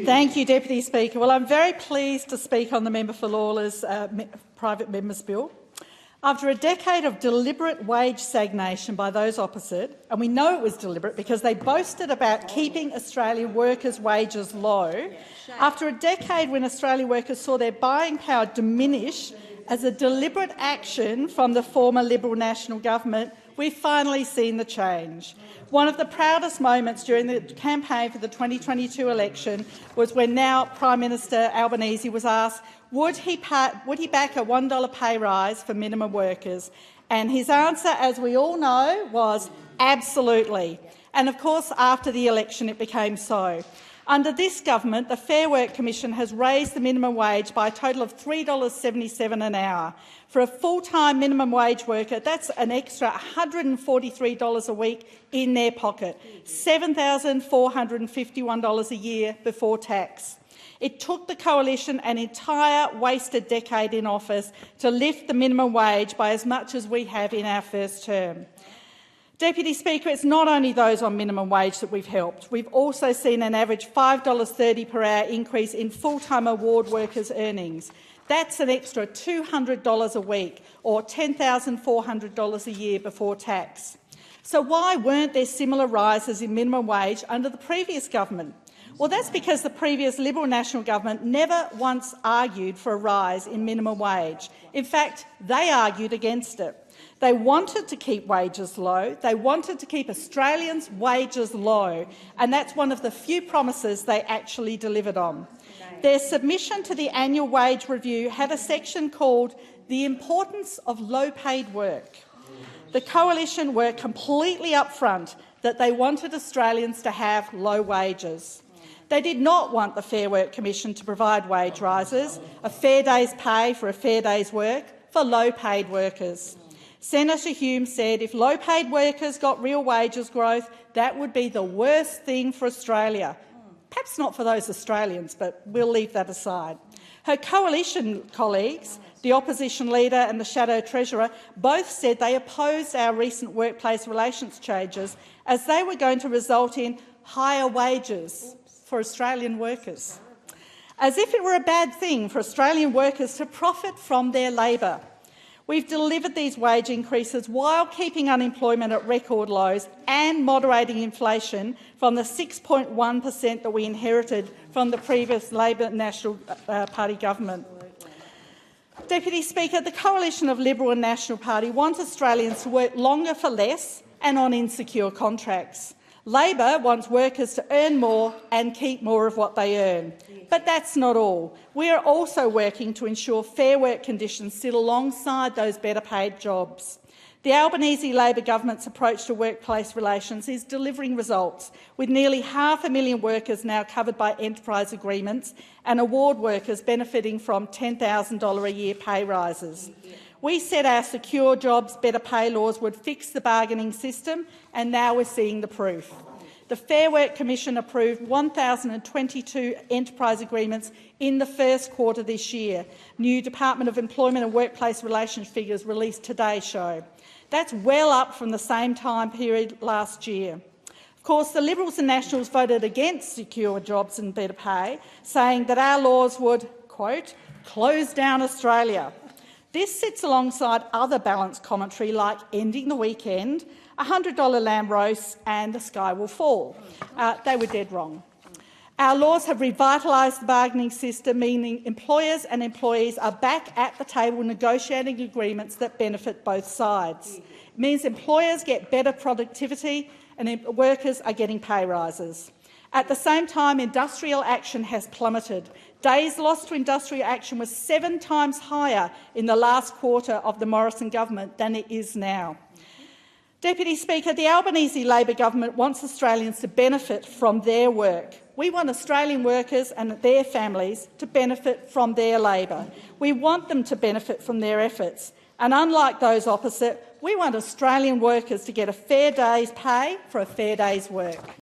Thank you, Deputy Speaker. Well, I'm very pleased to speak on the Member for Lawler's private member's bill. After a decade of deliberate wage stagnation by those opposite, and we know it was deliberate because they boasted about keeping Australian workers' wages low, after a decade when Australian workers saw their buying power diminish as a deliberate action from the former Liberal National Government, we've finally seen the change. One of the proudest moments during the campaign for the 2022 election was when now Prime Minister Albanese was asked would he back a $1 pay rise for minimum workers, and his answer, as we all know, was absolutely. And of course, after the election it became so. Under this government, the Fair Work Commission has raised the minimum wage by a total of $3.77 an hour. For a full-time minimum wage worker, that's an extra $143 a week in their pocket, $7,451 a year before tax. It took the Coalition an entire wasted decade in office to lift the minimum wage by as much as we have in our first term. Deputy Speaker, it's not only those on minimum wage that we've helped. We've also seen an average $5.30 per hour increase in full-time award workers' earnings. That's an extra $200 a week, or $10,400 a year before tax. So why weren't there similar rises in minimum wage under the previous government? Well, that's because the previous Liberal National Government never once argued for a rise in minimum wage. In fact, they argued against it. They wanted to keep wages low. They wanted to keep Australians' wages low, and that's one of the few promises they actually delivered on. Their submission to the annual wage review had a section called The Importance of Low-Paid Work. The Coalition were completely upfront that they wanted Australians to have low wages. They did not want the Fair Work Commission to provide wage rises, a fair day's pay for a fair day's work for low-paid workers. Senator Hume said if low-paid workers got real wages growth, that would be the worst thing for Australia. Perhaps not for those Australians, but we'll leave that aside. Her Coalition colleagues, the opposition leader and the Shadow Treasurer, both said they opposed our recent workplace relations changes as they were going to result in higher wages for Australian workers, as if it were a bad thing for Australian workers to profit from their labour. We've delivered these wage increases while keeping unemployment at record lows and moderating inflation from the 6.1% that we inherited from the previous Labor National Party government. Deputy Speaker, the coalition of Liberal and National Party want Australians to work longer for less and on insecure contracts. Labor wants workers to earn more and keep more of what they earn. But that's not all. We are also working to ensure fair work conditions sit alongside those better-paid jobs. The Albanese Labor government's approach to workplace relations is delivering results, with nearly 500,000 workers now covered by enterprise agreements and award workers benefiting from $10,000 a year pay rises. We said our secure jobs, better pay laws would fix the bargaining system, and now we're seeing the proof. The Fair Work Commission approved 1,022 enterprise agreements in the first quarter this year. New Department of Employment and Workplace Relations figures released today show. That's well up from the same time period last year. Of course, the Liberals and Nationals voted against secure jobs and better pay, saying that our laws would, quote, close down Australia. This sits alongside other balanced commentary like ending the weekend, $100 lamb roast and the sky will fall. They were dead wrong. Our laws have revitalised the bargaining system, meaning employers and employees are back at the table negotiating agreements that benefit both sides. It means employers get better productivity and workers are getting pay rises. At the same time, industrial action has plummeted. Days lost to industrial action was 7 times higher in the last quarter of the Morrison government than it is now. Deputy Speaker, the Albanese Labor government wants Australians to benefit from their work. We want Australian workers and their families to benefit from their labour. We want them to benefit from their efforts. And unlike those opposite, we want Australian workers to get a fair day's pay for a fair day's work.